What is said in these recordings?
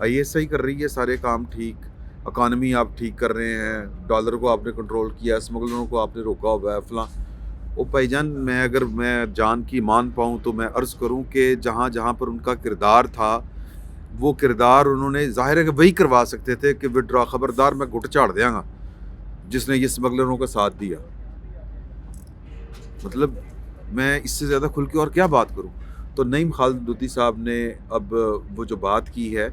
ISI کر رہی ہے سارے کام ٹھیک, اکانومی آپ ٹھیک کر رہے ہیں, ڈالر کو آپ نے کنٹرول کیا, اسمگلروں کو آپ نے روکا ہوا ہے فلاں. او بھائی جان, اگر میں جان کی مان پاؤں تو میں عرض کروں کہ جہاں جہاں پر ان کا کردار تھا وہ کردار انہوں نے, ظاہر ہے کہ وہی کروا سکتے تھے کہ وڈرا, خبردار میں گھٹ چاڑ دیاں گا جس نے یہ اسمگلروں کا ساتھ دیا. مطلب میں اس سے زیادہ کھل کے اور کیا بات کروں. تو نعیم خالد لودھی صاحب نے اب وہ جو بات کی ہے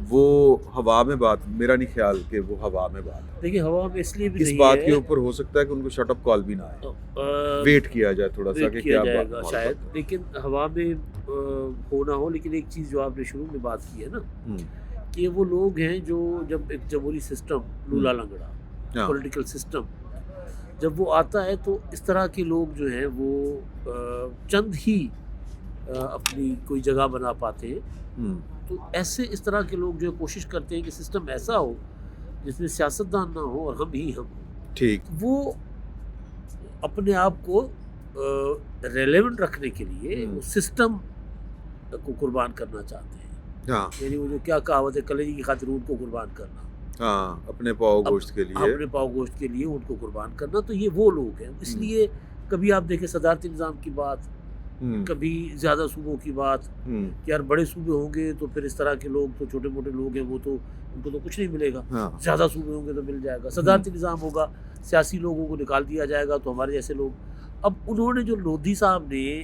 وہ ہوا میں بات, میرا نہیں خیال کہ وہ ہوا میں بات ہے. دیکھیں ہوا میں اس لیے بھی اس نہیں بات ہے, کے اوپر ہو سکتا ہے کہ ان کو شٹ اپ کال بھی نہ آئے, ویٹ کیا جائے تھوڑا سا کہ کیا کیا جائے بات گا ہے. شاید, لیکن ہوا میں ہو نہ ہو. لیکن ایک چیز جو آپ نے شروع میں بات کی ہے نا کہ وہ لوگ ہیں جو جب ایک جمہوری سسٹم لولا لنگڑا پولیٹیکل سسٹم جب وہ آتا ہے تو اس طرح کے لوگ جو ہیں وہ چند ہی اپنی کوئی جگہ بنا پاتے ہیں. تو ایسے اس طرح کے لوگ جو کوشش کرتے ہیں کہ سسٹم ایسا ہو جس میں سیاستدان نہ ہو اور ہم ہی ہم ٹھیک, وہ اپنے آپ کو ریلیونٹ رکھنے کے لیے وہ سسٹم کو قربان کرنا چاہتے ہیں. ہاں یعنی وہ جو کیا کہاوت ہے, کلیجی کی خاطر اونٹ کو قربان کرنا, ہاں, اپنے پاؤ گوشت کے لیے, اپنے پاؤ گوشت کے لیے اونٹ کو قربان کرنا. تو یہ وہ لوگ ہیں. اس لیے کبھی آپ دیکھیں صدارتی نظام کی بات, کبھی زیادہ صوبوں کی بات کہ یار بڑے صوبے ہوں گے تو پھر اس طرح کے لوگ تو چھوٹے موٹے لوگ ہیں وہ تو ان کو تو کچھ نہیں ملے گا, زیادہ صوبے ہوں گے تو مل جائے گا. صدارتی نظام ہوگا, سیاسی لوگوں کو نکال دیا جائے گا, تو ہمارے جیسے لوگ. اب انہوں نے جو لودھی صاحب نے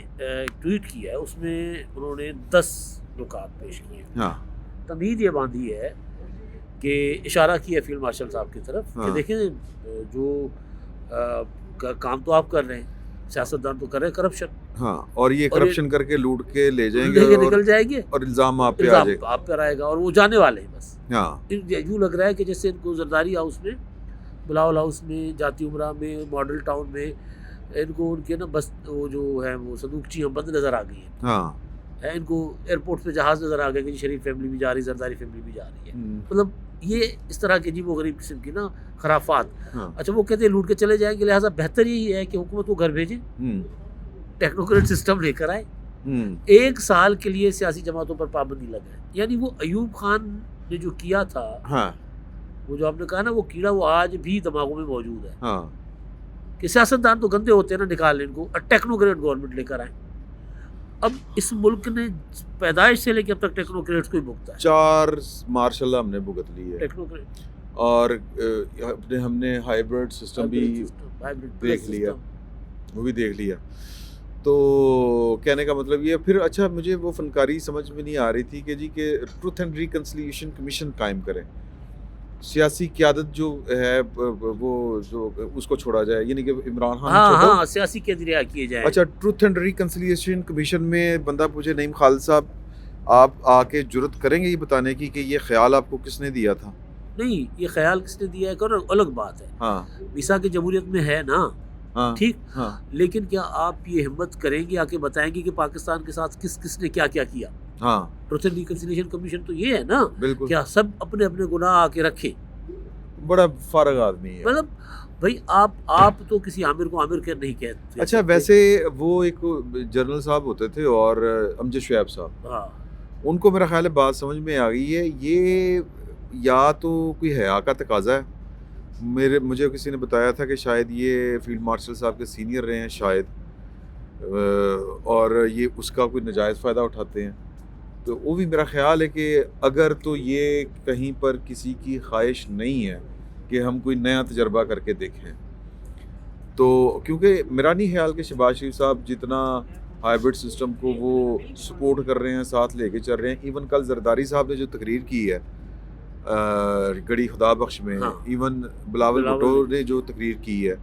ٹویٹ کیا ہے اس میں انہوں نے 10 نکات پیش کیے. تمہید یہ باندھی ہے کہ اشارہ کیا ہے فیلڈ مارشل صاحب کی طرف کہ دیکھیں جو کام تو آپ کر رہے ہیں, سیاستدان تو کر رہے ہیں کرپشن, ہاں, اور یہ کرپشن کر کے لوٹ کے لے جائیں لے گے, کے نکل جائیں گے, اور الزام آپ پہ آ جائے گا, آپ پر آئے گا, اور وہ جانے والے ہیں بس. ہاں, یوں لگ رہا ہے کہ جیسے ان کو زرداری ہاؤس میں, بلاول ہاؤس میں, جاتی عمرہ میں, ماڈل ٹاؤن میں ان کو ان کے نا بس وہ جو ہے وہ صندوقچی بند نظر آ گئی ہیں. ہاں, ان کو ایئرپورٹ پہ جہاز نظر آ گیا کہ شریف فیملی بھی جا رہی, زرداری فیملی بھی جا رہی ہے. مطلب یہ اس طرح کے عجیب و غریب قسم کی نا خرافات. اچھا وہ کہتے ہیں لوٹ کے چلے جائیں گے, لہٰذا بہتر یہی ہے کہ حکومت کو گھر بھیجیں, ٹیکنوکریٹ سسٹم لے کر آئے, 1 سال کے لیے سیاسی جماعتوں پر پابندی لگائے. یعنی وہ ایوب خان نے جو کیا تھا, وہ جو آپ نے کہا نا وہ کیڑا, وہ آج بھی دماغوں میں موجود ہے کہ سیاستدان تو گندے ہوتے ہیں نا, نکال لیں ان کو, اور ٹیکنوکریٹ گورنمنٹ لے کر آئیں. اب اس ملک نے پیدائش سے لے کے اب تک ٹیکنوکریٹس کو ہی بھگتا ہے. 4 ماشاء اللہ ہم نے بھگت لی ہے, ٹیکنوکریٹ, اور ہم نے ہائیبرڈ سسٹم بھی دیکھ لیا, وہ بھی دیکھ لیا. تو کہنے کا مطلب یہ پھر, اچھا مجھے وہ فنکاری سمجھ میں نہیں آ رہی تھی کہ جی کہ ٹروتھ اینڈ ریکنسیلیشن کمیشن قائم کریں, سیاسی قیادت جو ہے وہ جو اس کو چھوڑا جائے, یعنی کہ عمران خان, ہاں سیاسی قید رہا کیے جائیں. اچھا ٹروتھ اینڈ ریکنسیلیشن کمیشن میں بندہ پوچھے نعیم خالد صاحب آپ آ کے جرت کریں گے یہ بتانے کی کہ یہ خیال آپ کو کس نے دیا تھا؟ نہیں, یہ خیال کس نے دیا ہے الگ بات ہے. ہاں, میثاق جمہوریت میں ہے نا, ٹھیک, لیکن کیا آپ یہ ہمت کریں گے آ کے بتائیں گے کہ پاکستان کے ساتھ کس کس نے کیا کیا کیا؟ ہاں, ٹروتھ اینڈ ریکنسیلیشن کمیشن تو یہ ہے نا, بالکل, کیا سب اپنے اپنے گناہ آ کے رکھے. بڑا فارغ آدمی ہے. مطلب بھائی آپ تو کسی عامر کو عامر کے نہیں کہتے. اچھا ویسے وہ ایک جنرل صاحب ہوتے تھے اور امجد شعیب صاحب, ان کو میرا خیال ہے بات سمجھ میں آ گئی ہے. یہ یا تو کوئی حیا کا تقاضا ہے, مجھے کسی نے بتایا تھا کہ شاید یہ فیلڈ مارشل صاحب کے سینئر رہے ہیں شاید, اور یہ اس کا کوئی ناجائز فائدہ اٹھاتے ہیں. تو وہ بھی میرا خیال ہے کہ اگر تو یہ کہیں پر کسی کی خواہش نہیں ہے کہ ہم کوئی نیا تجربہ کر کے دیکھیں, تو کیونکہ میرا نہیں خیال کہ شہباز شریف صاحب جتنا ہائیبرڈ سسٹم کو وہ سپورٹ کر رہے ہیں, ساتھ لے کے چل رہے ہیں. ایون کل زرداری صاحب نے جو تقریر کی ہے گڑی خدا بخش میں, ایون بلاول بھٹو نے جو تقریر کی ہے,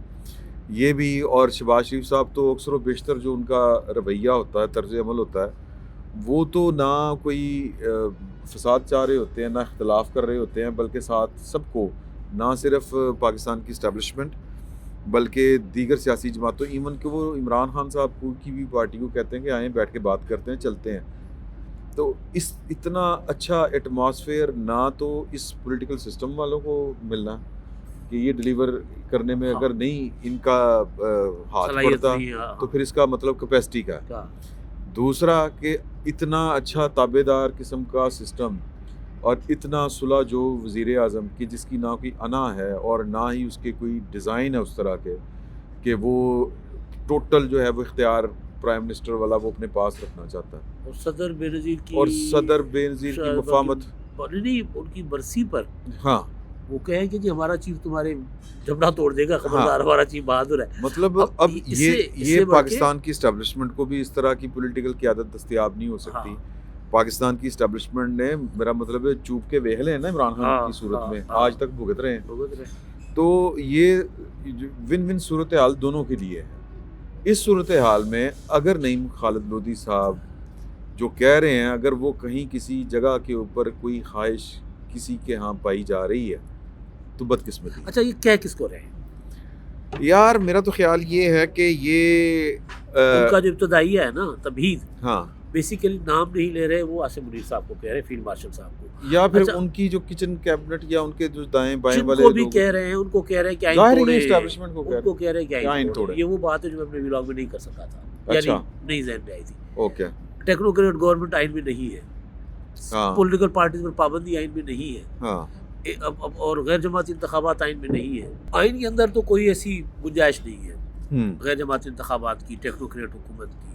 یہ بھی, اور شہباز شریف صاحب تو اکثر و بیشتر جو ان کا رویہ ہوتا ہے, طرز عمل ہوتا ہے, وہ تو نہ کوئی فساد چاہ رہے ہوتے ہیں, نہ اختلاف کر رہے ہوتے ہیں, بلکہ ساتھ سب کو, نہ صرف پاکستان کی اسٹیبلشمنٹ بلکہ دیگر سیاسی جماعتوں, ایون کہ وہ عمران خان صاحب کی بھی پارٹی کو کہتے ہیں کہ آئیں بیٹھ کے بات کرتے ہیں, چلتے ہیں. تو اس اتنا اچھا ایٹماسفیئر نہ تو اس پولیٹیکل سسٹم والوں کو ملنا کہ یہ ڈیلیور کرنے میں اگر نہیں ان کا ہاتھ پڑتا تو پھر اس کا مطلب کیپیسٹی کا ہے. دوسرا کہ اتنا اچھا تابع دار قسم کا سسٹم اور اتنا صلح جو وزیر اعظم کی جس کی نہ کوئی انا ہے اور نہ ہی اس کے کوئی ڈیزائن ہے اس طرح کے کہ وہ ٹوٹل جو ہے وہ اختیار پرائم منسٹر والا وہ اپنے پاس رکھنا چاہتا ہے. اور صدر بے نظیر کی مفاہمت نہیں ان کی برسی پر ہاں وہ کہیں کہ جی ہمارا چیف تمہارے جھپڑا توڑ دے گا, خبردار ہمارا چیف بہادر ہے. مطلب اب یہ پاکستان کی اسٹیبلشمنٹ کو بھی اس طرح کی پولیٹیکل قیادت دستیاب نہیں ہو سکتی. پاکستان کی اسٹیبلشمنٹ نے میرا مطلب ہے چوب کے ویہلے ہیں نا عمران خان کی صورت میں آج تک بھگت رہے ہیں. تو یہ ون ون صورتحال دونوں کے لیے ہے. اس صورتحال میں اگر نعیم خالد لودھی صاحب جو کہہ رہے ہیں اگر وہ کہیں کسی جگہ کے اوپر کوئی خواہش کسی کے ہاں پائی جا رہی ہے تو بدقسمتی. اچھا یہ کہہ کس کو رہے ہیں یار؟ میرا تو خیال یہ ہے کہ یہ ان کا جو ابتدائی ہے نا تمہید, ہاں بیسیکلی نام نہیں لے رہے, وہ عاصم منیر صاحب کو کہہ رہے ہیں, فیلڈ مارشل صاحب کو, یا پھر ان کی جو کچن کیبنٹ یا ان کے جو دائیں بائیں والے کو بھی کہہ رہے ہیں, ان کو کہہ رہے ہیں کہ آئین توڑے, اسٹیبلشمنٹ کو ان کو کہہ رہے ہیں کہ آئین توڑے. یہ وہ بات ہے جو میں اپنے ولاگ میں نہیں کر سکا تھا, یعنی نہیں ذہن میں آئی تھی. اوکے, ٹیکنوکریٹ گورنمنٹ آئین میں نہیں ہے, پولیٹیکل پارٹیز پر پابندی آئین میں نہیں ہے, ہاں, اور غیر جماعتی انتخابات آئین میں نہیں ہے. آئین کے اندر تو کوئی ایسی گنجائش نہیں ہے غیر جماعتی انتخابات کی, ٹیکنوکریٹ حکومت کی.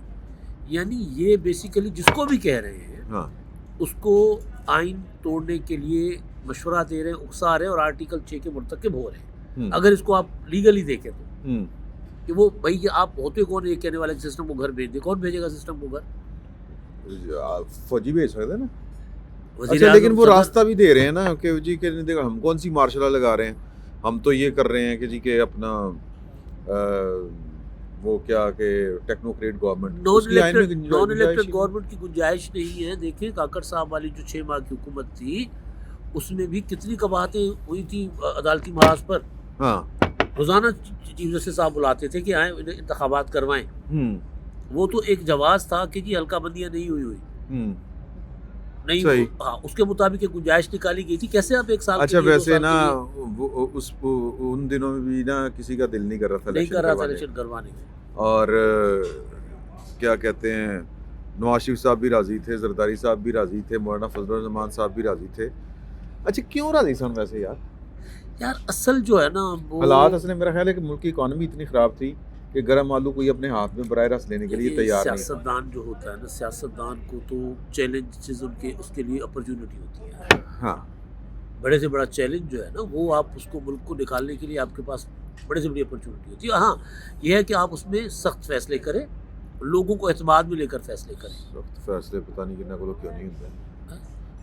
یعنی یہ بیسیکلی جس کو بھی کہہ رہے ہیں اس کو آئین توڑنے کے لیے مشورہ دے رہے ہیں, اکسا رہے ہیں, اور آرٹیکل 6 کے مرتکب ہو رہے ہیں. اگر اس کو آپ لیگلی دیکھیں تو کہ وہ بھائی آپ ہوتے کون یہ کہنے والے سسٹم کو گھر بھیج دے, کون بھیجے گا سسٹم کو گھر؟ فوجی بھیج سکتے نا. اچھا, لیکن وہ راستہ بھی دے رہے ہیں نا کہ جی کہ دیکھو ہم کون سی مارشل لگا رہے ہیں, ہم تو یہ کر رہے ہیں کہ جی کہ اپنا وہ کیا کہ technocrat government, naan elected government کی گنجائش نہیں ہے. دیکھیں کاکڑ صاحب والی جو 6 ماہ کی حکومت تھی اس میں بھی کتنی قباحتیں ہوئی تھی عدالتی محاذ پر. ہاں, روزانہ چیف جسٹس صاحب بلاتے تھے کہ آئیں انتخابات کروائیں. وہ تو ایک جواز تھا کہ جی حلقہ بندیاں نہیں ہوئی نہیں, ہاں اس کے مطابق ایک گنجائش نکالی گئی تھی. کیسے آپ ایک سال اچھا ویسے نا ان دنوں میں بھی نا کسی کا دل نہیں کر رہا تھا الیکشن کروانے کے, اور کیا کہتے ہیں نواز شریف صاحب بھی راضی تھے, زرداری صاحب بھی راضی تھے, مولانا فضل الرحمان صاحب بھی راضی تھے. اچھا کیوں راضی سن ویسے یار اصل جو ہے نا حالات اصل میرا خیال ہے کہ ملک کی اکانومی اتنی خراب تھی کہ گرم آلو کوئی اپنے ہاتھ میں براہ راست لینے کے لیے تیار نہیں. سیاستدان جو ہوتا ہے نا, سیاستدان کو تو چیلنجز ان کے اس کے لیے اپرچونٹی ہوتی ہے. ہاں, بڑے سے بڑا چیلنج جو ہے نا وہ آپ اس کو ملک کو نکالنے کے لیے آپ کے پاس بڑے سے بڑی اپرچونٹی ہوتی ہے. ہاں یہ ہے کہ آپ اس میں سخت فیصلے کریں, لوگوں کو اعتماد میں لے کر فیصلے کریں. سخت فیصلے پتہ نہیں کتنا کو کیوں نہیں ہوتا,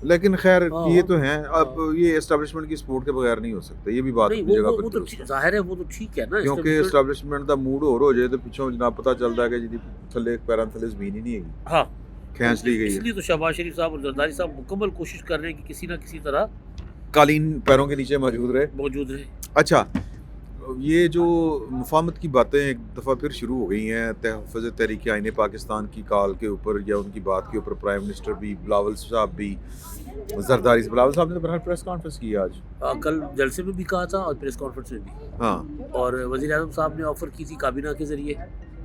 لیکن خیر یہ تو ہیں. اب یہ اسٹیبلشمنٹ کی سپورٹ کے بغیر نہیں ہو سکتا, یہ بھی بات اپنی جگہ پر تو ظاہر ہے, وہ تو ٹھیک ہے نا, کیونکہ اسٹیبلشمنٹ دا موڈ ہو جائے تو پیچھوں جناب پتہ چلتا ہے کہ جی تھلے پیراں تھلے زمین ہی نہیں ہے, ہاں کھینچ لی گئی. اس لیے تو شہباز شریف صاحب اور زرداری صاحب مکمل کوشش کر رہے ہیں کہ کسی نہ کسی طرح قالین پیروں کے نیچے موجود رہے. اچھا, یہ جو مفاہمت کی باتیں ایک دفعہ پھر شروع ہو گئی ہیں تحفظ تحریک آئین پاکستان کی کال کے اوپر یا ان کی بات کے اوپر, پرائم منسٹر بھی, بلاول صاحب بھی, زرداری سے, بلاول صاحب نے تو پریس کانفرنس کی آج, کل جلسے میں بھی کہا تھا اور پریس کانفرنس میں بھی. ہاں, اور وزیر اعظم صاحب نے آفر کی تھی کابینہ کے ذریعے.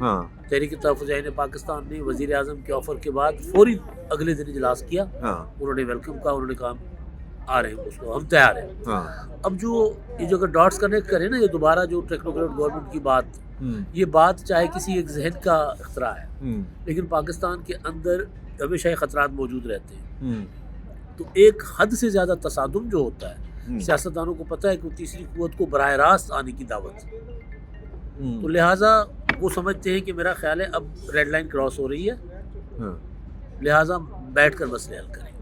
ہاں, تحریک تحفظ آئین پاکستان نے وزیر اعظم کے آفر کے بعد فوری اگلے دن اجلاس کیا. ہاں, انہوں نے ویلکم کہا, انہوں نے کہا آ رہے ہیں, اس کو ہم تیار ہیں. ہاں, اب جو یہ جو اگر ڈاٹس کنیکٹ کریں نا, یہ دوبارہ جو ٹیکنوکریٹ گورنمنٹ کی بات, یہ بات چاہے کسی ایک ذہن کا اختراع ہے, لیکن پاکستان کے اندر ہمیشہ یہ خطرات موجود رہتے ہیں. تو ایک حد سے زیادہ تصادم جو ہوتا ہے, سیاستدانوں کو پتہ ہے کہ وہ تیسری قوت کو براہ راست آنے کی دعوت, تو لہٰذا وہ سمجھتے ہیں کہ میرا خیال ہے اب ریڈ لائن کراس ہو رہی ہے, لہٰذا بیٹھ کر مسئلے حل کریں.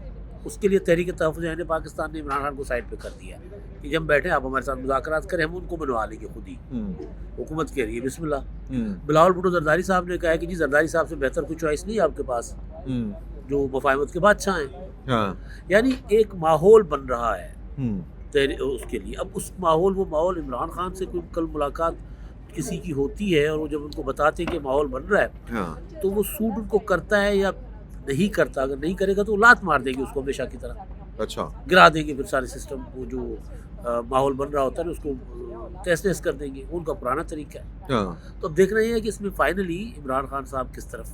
اس کے لیے تحریک تحفظ آئین پاکستان نے عمران خان کو سائڈ پہ کر دیا کہ جب بیٹھیں آپ ہمارے ساتھ مذاکرات کریں, ہم ان کو منوا لیں گے خود ہی. حکومت کہہ رہی ہے بسم اللہ. بلاول بھٹو زرداری صاحب نے کہا کہ جی زرداری صاحب سے بہتر کوئی چوائس نہیں ہے آپ کے پاس, جو مفاہمت کے بادشاہ ہیں. یعنی ایک ماحول بن رہا ہے اس کے لیے. اب اس ماحول, وہ ماحول عمران خان سے کوئی کل ملاقات کسی کی ہوتی ہے اور وہ جب ان کو بتاتے ہیں کہ ماحول بن رہا ہے تو وہ سوٹ ان کو کرتا ہے یا نہیں کرتا. اگر نہیں کرے گا تو لات مار دیں گے اس کو ہمیشہ کی طرح, اچھا گرا دیں گے پھر سارے سسٹم کو. جو ماحول بن رہا ہوتا ہے نا اس کو تہس نہس کر دیں گے, ان کا پرانا طریقہ ہے. تو اب دیکھنا یہ ہے کہ اس میں فائنلی عمران خان صاحب کس طرف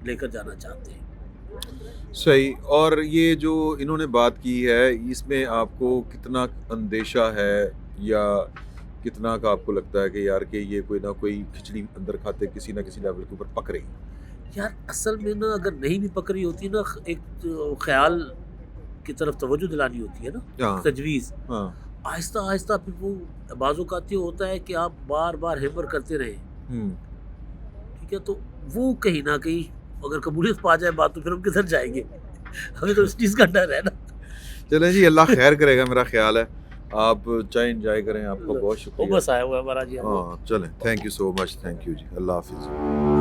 لے کر جانا چاہتے ہیں. صحیح. اور یہ جو انہوں نے بات کی ہے اس میں آپ کو کتنا اندیشہ ہے یا کتنا کا آپ کو لگتا ہے کہ یار کہ یہ کوئی نہ کوئی کھچڑی اندر کھاتے کسی نہ کسی لیول کے اوپر پک رہی ہے؟ یار اصل میں نا اگر نہیں بھی پکڑی ہوتی نا ایک خیال کی طرف توجہ دلانی ہوتی ہے نا، ہاں تجویز، ہاں آہستہ آہستہ پھر وہ بعض اوقات یہ ہوتا ہے کہ آپ بار بار ہیمر کرتے رہیں، ہوں ٹھیک ہے، تو وہ کہیں نہ کہیں اگر قبولیت پا جائے بات تو پھر ہم کدھر جائیں گے؟ ہمیں تو اس چیز کا ڈر ہے نا. چلیں جی اللہ خیر کرے گا میرا خیال ہے. آپ چائے انجوائے کریں. آپ کا بہت وہ شکریہ. بس آیا ہوا ہے ہمارا جی. ہاں چلیں. Thank you so much. Thank you جی. اللہ حافظ.